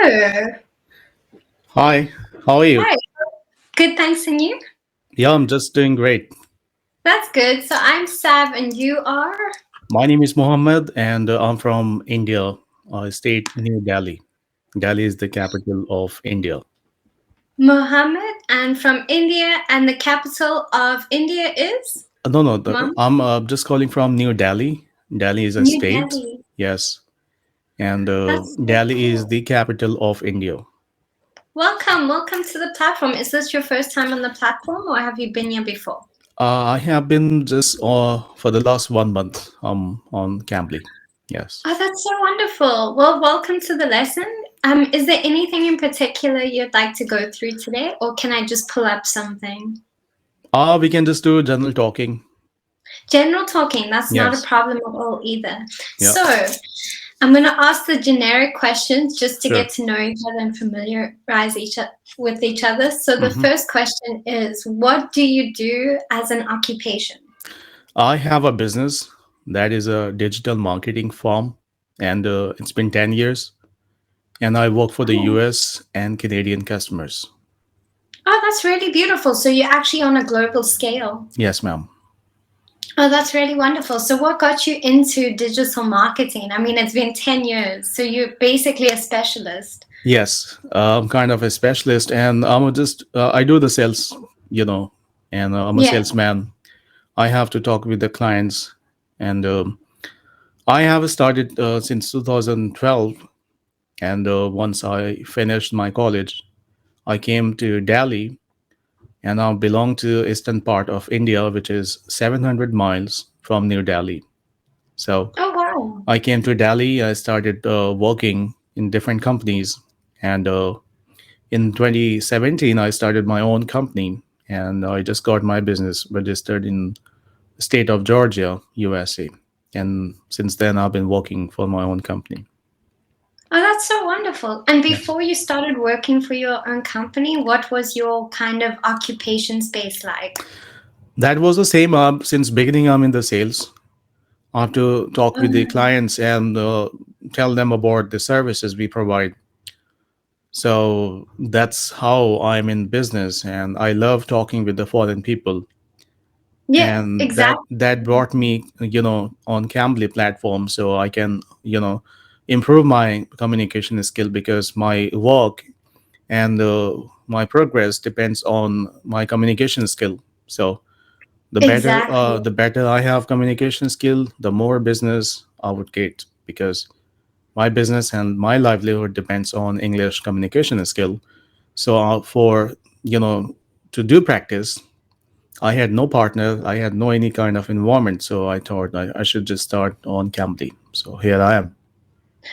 Hello. Hi, how are you? Hi. Good, thanks, and you? Yeah, I'm just doing great. That's good. So I'm Sav, and you are My name is Mohammed, and I'm from India, state New Delhi. Delhi is the capital of India. Mohammed, and from India, and the capital of India is No, Mom, I'm just calling from New Delhi. Delhi is a New state, Delhi. yes, and That's so Delhi is cool. the capital of India. Welcome to the platform. Is this your first time on the platform, or have you been here before? I have been just for the last 1 month on Cambly. Yes. Oh, that's so wonderful. Well, welcome to the lesson. Is there anything in particular you'd like to go through today, or can I just pull up something? We can just do general talking. General talking, that's not a Yes. problem at all either. Yeah. So, I'm going to ask the generic questions just to Sure. get to know each other and familiarize with each other. So, the hmm first question is, what do you do as an occupation? I have a business that is a digital marketing firm, and it's been 10 years. And I work for the Oh, US and Canadian customers. oh, that's really beautiful. So, you're actually on a global scale. Yes, ma'am. Oh, that's really wonderful. So, what got you into digital marketing? I mean, it's been 10 years. So, you're basically a specialist. Yes, I'm kind of a specialist, and I do the sales, you know, and I'm a Yeah. salesman. I have to talk with the clients, and I have started since 2012. And once I finished my college, I came to Delhi, and I belong to eastern part of India, which is 700 miles from New Delhi. So Oh, wow. I came to Delhi. I started working in different companies, and in 2017, I started my own company, and I just got my business registered in the state of Georgia, USA. And since then, I've been working for my own company. Oh, that's so wonderful. And Yes. before you started working for your own company, what was your kind of occupation space like? That was the same since beginning. I'm in the sales. I have to talk with the Um, clients and tell them about the services we provide. So that's how I'm in business, and I love talking with the foreign people. yeah, And exactly. that brought me, on Cambly platform, so I can, improve my communication skill, because my work and my progress depends on my communication skill. So Exactly. the better I have communication skill, the more business I would get, because my business and my livelihood depends on English communication skill. So for you know to do practice, I had no partner, I had no any kind of environment, so I thought I should just start on Cambly. So here I am.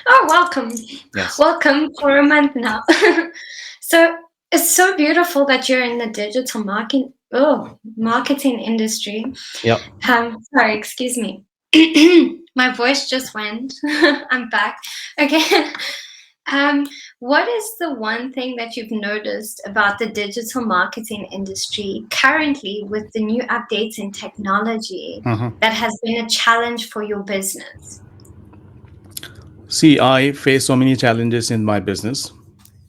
Oh, welcome. Yes. Welcome for a month now. So it's so beautiful that you're in the digital marketing industry. Yep. Sorry, excuse me. My voice just went. I'm back. Okay. Um, what is the one thing that you've noticed about the digital marketing industry currently with the new updates in technology Mhm. that has been a challenge for your business? See, I face so many challenges in my business,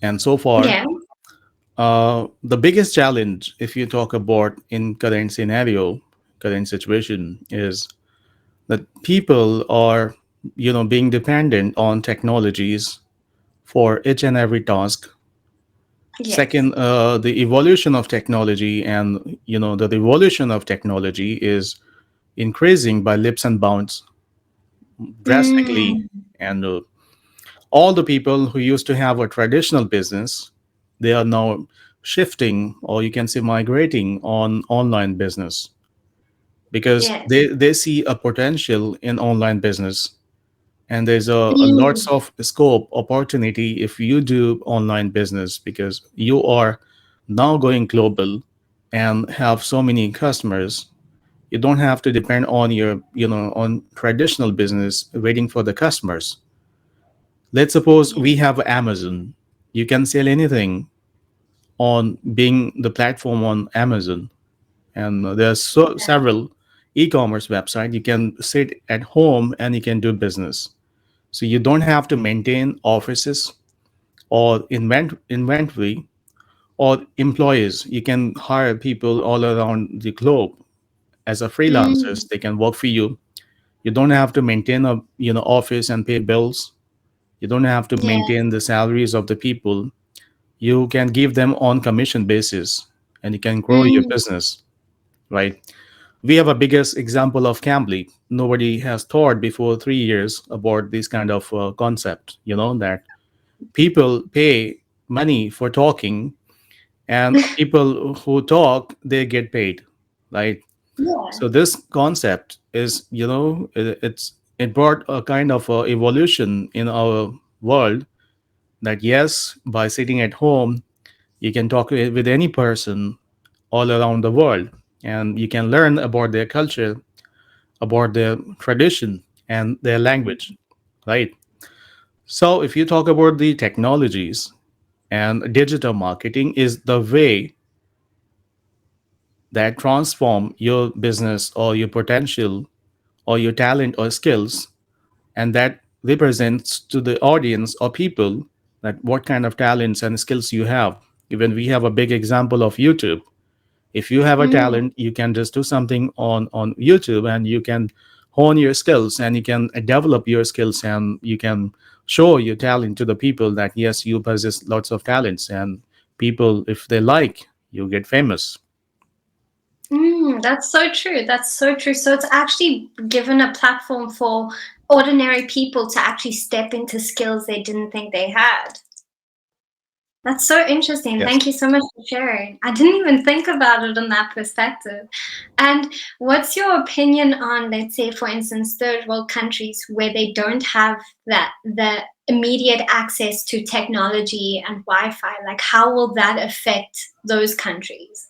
and so far, Yeah. the biggest challenge, if you talk about in current scenario, current situation, is that people are, being dependent on technologies for each and every task. Yes. Second, the evolution of technology, and the revolution of technology is increasing by leaps and bounds drastically. Mm, And all the people who used to have a traditional business, they are now shifting, or you can say migrating, on online business, because yes. they see a potential in online business, and there's a lots Mm, of scope opportunity if you do online business, because you are now going global and have so many customers. You don't have to depend on on traditional business waiting for the customers. Let's suppose yeah. we have Amazon. You can sell anything on being the platform on Amazon, and there's several e-commerce website. You can sit at home and you can do business. So you don't have to maintain offices, or inventory, or employees. You can hire people all around the globe as a freelancers. Mm, They can work for you. You don't have to maintain a office and pay bills. You don't have to yeah. maintain the salaries of the people. You can give them on commission basis, and you can grow your Mm, business, right? We have a biggest example of Cambly. Nobody has thought before 3 years about this kind of concept. That people pay money for talking, and people who talk, they get paid, right? yeah. So this concept is, it brought a kind of evolution in our world, that yes, by sitting at home, you can talk with any person all around the world, and you can learn about their culture, about their tradition, and their language, right? So if you talk about the technologies, and digital marketing is the way that transform your business or your potential or your talent or skills, and that represents to the audience or people that what kind of talents and skills you have. Even we have a big example of YouTube. If you have a Mm, talent, you can just do something on YouTube, and you can hone your skills, and you can develop your skills, and you can show your talent to the people that yes, you possess lots of talents, and people, if they like, you get famous. that's so true. That's so true. So it's actually given a platform for ordinary people to actually step into skills they didn't think they had. That's so interesting. Yes. Thank you so much for sharing. I didn't even think about it in that perspective. And what's your opinion on, let's say, for instance, third world countries where they don't have the immediate access to technology and Wi-Fi? Like, how will that affect those countries?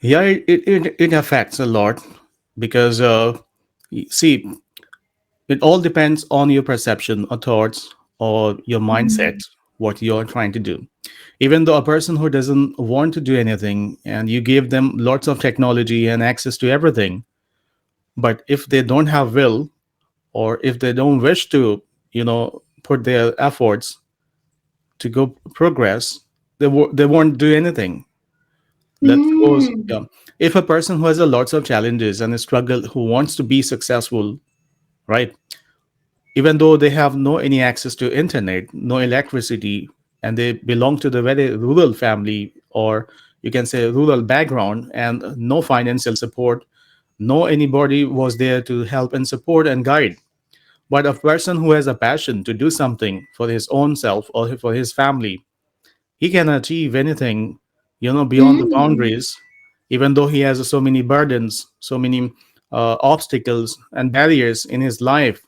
Yeah, it affects a lot, because see, it all depends on your perception or thoughts or your mindset, Mm. what you're trying to do. Even though a person who doesn't want to do anything, and you give them lots of technology and access to everything, but if they don't have will, or if they don't wish to, put their efforts to go progress, they won't do anything. Let's suppose, Mm. if a person who has a lots of challenges and a struggle, who wants to be successful, right? Even though they have no any access to internet, no electricity, and they belong to the very rural family, or you can say rural background, and no financial support, no anybody was there to help and support and guide. But a person who has a passion to do something for his own self or for his family, he can achieve anything, beyond the Mm. boundaries, even though he has so many burdens, so many obstacles and barriers in his life.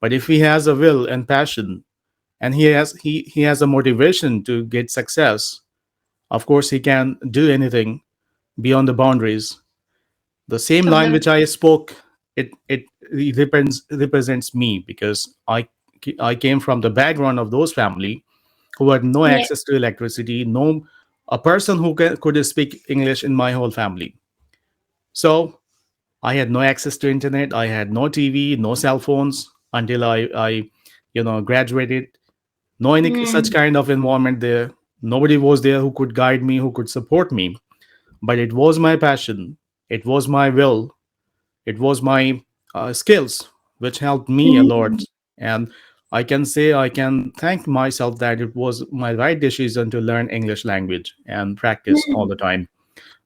But if he has a will and passion, and he has a motivation to get success, of course he can do anything beyond the boundaries. The same Of line the which I spoke, it represents me, because I came from the background of those family who had no yeah. access to electricity, no a person who could speak English in my whole family. So I had no access to internet, I had no TV, no cell phones until I graduated. No any such Mm. kind of environment there. Nobody was there who could guide me, who could support me. But it was my passion, it was my will, it was my skills which helped me a lot. Mm. And I can say, I can thank myself that it was my right decision to learn English language and practice all the Mm. time.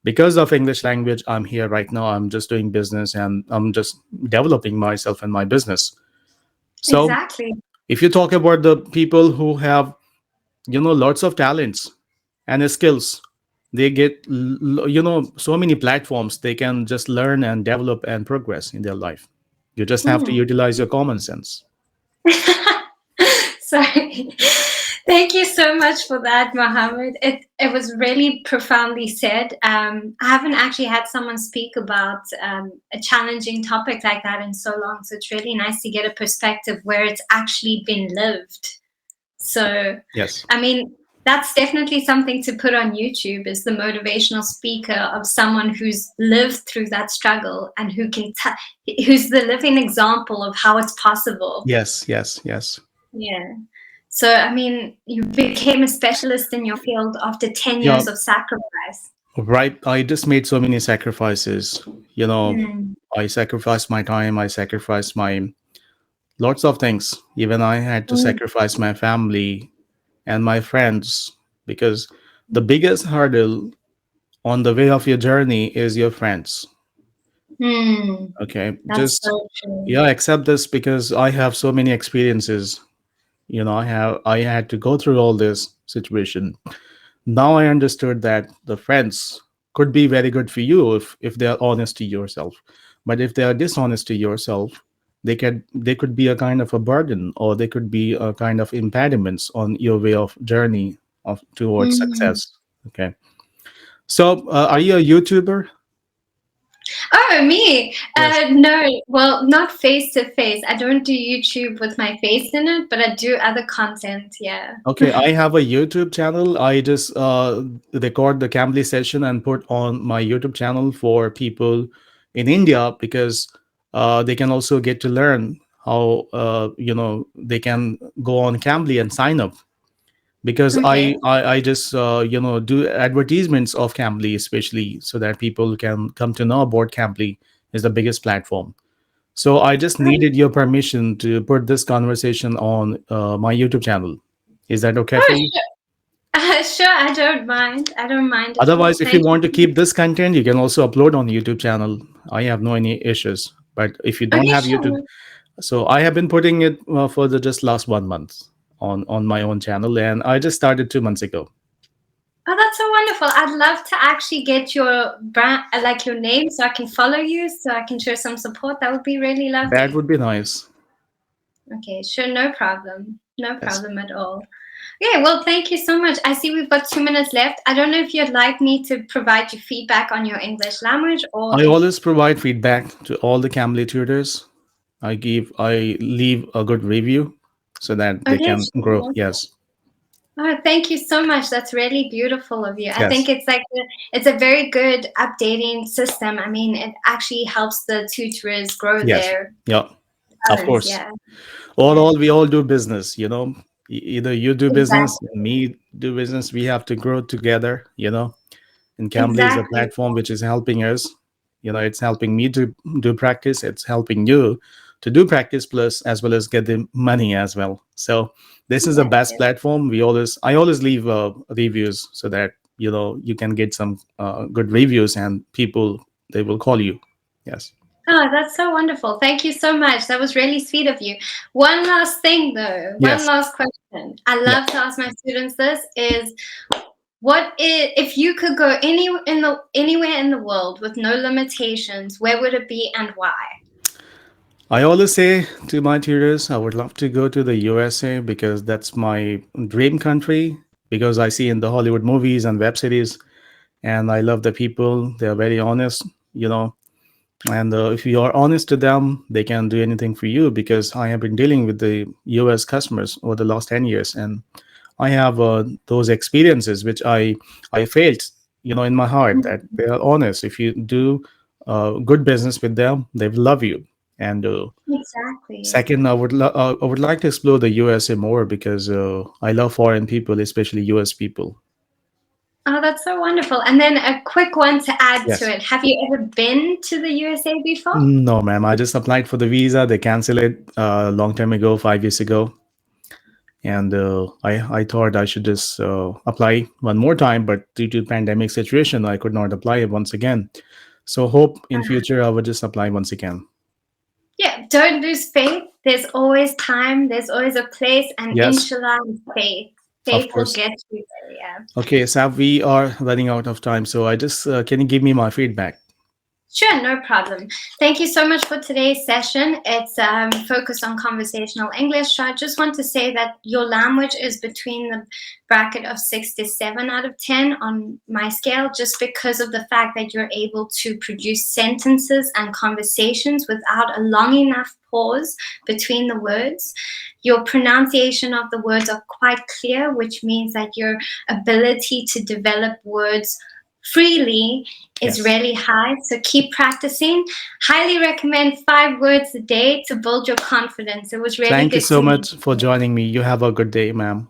Because of English language, I'm here right now. I'm just doing business, and I'm just developing myself and my business. So Exactly. if you talk about the people who have lots of talents and skills, they get so many platforms, they can just learn and develop and progress in their life. You just have to Mm. utilize your common sense. Sorry. Thank you so much for that, Mohammed. It was really profoundly said. I haven't actually had someone speak about a challenging topic like that in so long, so it's really nice to get a perspective where it's actually been lived. So, Yes. I mean, that's definitely something to put on YouTube is the motivational speaker of someone who's lived through that struggle and who's the living example of how it's possible. Yes, yes, yes. Yeah. So, I mean, you became a specialist in your field after 10 Yeah, years of sacrifice. right. I just made so many sacrifices. You know, Mm. I sacrificed my time. I sacrificed my lots of things. Even I had to Mm. sacrifice my family and my friends because the biggest hurdle on the way of your journey is your friends. Mm. Okay, That's just so true. yeah, accept this because I have so many experiences. I had to go through all this situation. Now I understood that the friends could be very good for you if they are honest to yourself, but if they are dishonest to yourself, they could be a kind of a burden, or they could be a kind of impediments on your way of journey of towards Mm. success. Okay, so are you a YouTuber? Oh, me? Yes. No, well, not face to face. I don't do YouTube with my face in it, but I do other content. Yeah. Okay, I have a YouTube channel. I just record the Cambly session and put on my YouTube channel for people in India because they can also get to learn how they can go on Cambly and sign up. Because Okay. I just do advertisements of Cambly, especially so that people can come to know about Cambly is the biggest platform. So I just Oh, needed your permission to put this conversation on my YouTube channel. Is that okay for oh, you? sure. Sure, I don't mind. I don't mind at all. Otherwise, if you Thank want to you. keep this content, you can also upload on YouTube channel. I have no any issues. But if you don't Okay, have YouTube, sure. so I have been putting it for the just last 1 month on my own channel, and I just started 2 months ago. Oh, that's so wonderful. I'd love to actually get your brand, like your name, so I can follow you, so I can show some support. That would be really That lovely. would be nice. Okay, sure, no problem. No Yes. problem at all. Okay, well, thank you so much. I see we've got 2 minutes left. I don't know if you'd like me to provide you feedback on your English language or I if. always provide feedback to all the Cambly tutors. I leave a good review so that they Okay, can grow. sure. Yes. Oh, thank you so much. That's really beautiful of you. I think Yes. it's like it's a very good updating system. I mean, it actually helps the tutors grow Yes. their Yeah. Of talents. course. Yeah, All yeah, we all do business. Either you do business exactly, and me do business. We have to grow together. And Cambly is a exactly. platform which is helping us. It's helping me to do practice. It's helping you to do practice plus as well as get the money as well. So this is the Yes, best yes. platform. I always leave reviews so that you can get some good reviews, and people, they will call you. Yes. Oh, that's so wonderful. Thank you so much. That was really sweet of you. One last thing, though. One Yes. last question. I Yeah. love to ask my students this: is what is if you could go anywhere in the world with no limitations? Where would it be and why? I always say to my tutors, I would love to go to the USA because that's my dream country. Because I see in the Hollywood movies and web series, and I love the people. They are very honest, you know. And if you are honest to them, they can do anything for you. Because I have been dealing with the US customers over the last 10 years, and I have those experiences which I felt, in my heart that they are honest. If you do good business with them, they will love you. And Exactly. second, I would like to explore the USA more because I love foreign people, especially US people. Oh, that's so wonderful. And then a quick one to add to Yes. it. Have you ever been to the USA before? No, ma'am. I just applied for the visa. They canceled it a long time ago, 5 years ago, and I thought I should just apply one more time, but due to pandemic situation, I could not apply once again. So hope in future I would just apply once again. Yeah, don't lose faith. There's always time, there's always a place, and Yes, inshallah, faith. of Faith will course. get you there, yeah. Okay, Sav, we are running out of time, so I just can you give me my feedback? Sure, no problem. Thank you so much for today's session. It's focused on conversational English. So I just want to say that your language is between the bracket of 6 to 7 out of 10 on my scale, just because of the fact that you're able to produce sentences and conversations without a long enough pause between the words. Your pronunciation of the words are quite clear, which means that your ability to develop words freely is Yes. really high. So keep practicing. Highly recommend 5 words a day to build your confidence. It was really Thank you good so to meet much for you. joining me. You have a good day, ma'am.